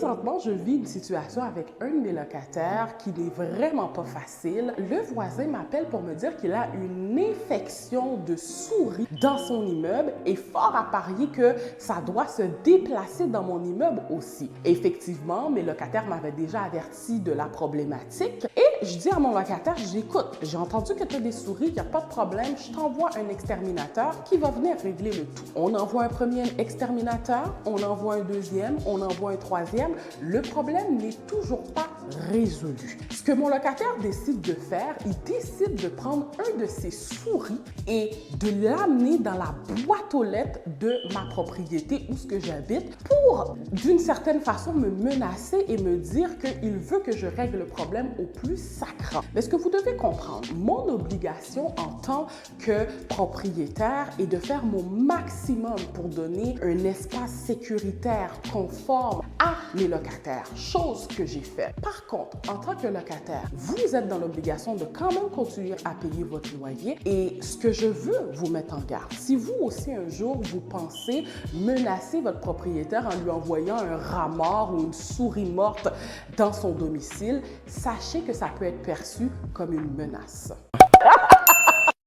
Présentement, je vis une situation avec un de mes locataires qui n'est vraiment pas facile. Le voisin m'appelle pour me dire qu'il a une infection de souris dans son immeuble et fort à parier que ça doit se déplacer dans mon immeuble aussi. Effectivement, mes locataires m'avaient déjà averti de la problématique et je dis à mon locataire, je dis, écoute, j'ai entendu que tu as des souris, il n'y a pas de problème, je t'envoie un exterminateur qui va venir régler le tout. On envoie un premier exterminateur, on envoie un deuxième, on envoie un troisième. Le problème n'est toujours pas résolu. Ce que mon locataire décide de faire, il décide de prendre un de ses souris et de l'amener dans la boîte aux lettres de ma propriété où ce que j'habite pour, d'une certaine façon, me menacer et me dire qu'il veut que je règle le problème au plus sacrant. Mais ce que vous devez comprendre, mon obligation en tant que propriétaire est de faire mon maximum pour donner un espace sécuritaire conforme à mes locataires, chose que j'ai faite. Par contre, en tant que locataire, vous êtes dans l'obligation de quand même continuer à payer votre loyer et ce que je veux vous mettre en garde, si vous aussi un jour vous pensez menacer votre propriétaire en lui envoyant un rat mort ou une souris morte dans son domicile, sachez que ça peut être perçu comme une menace.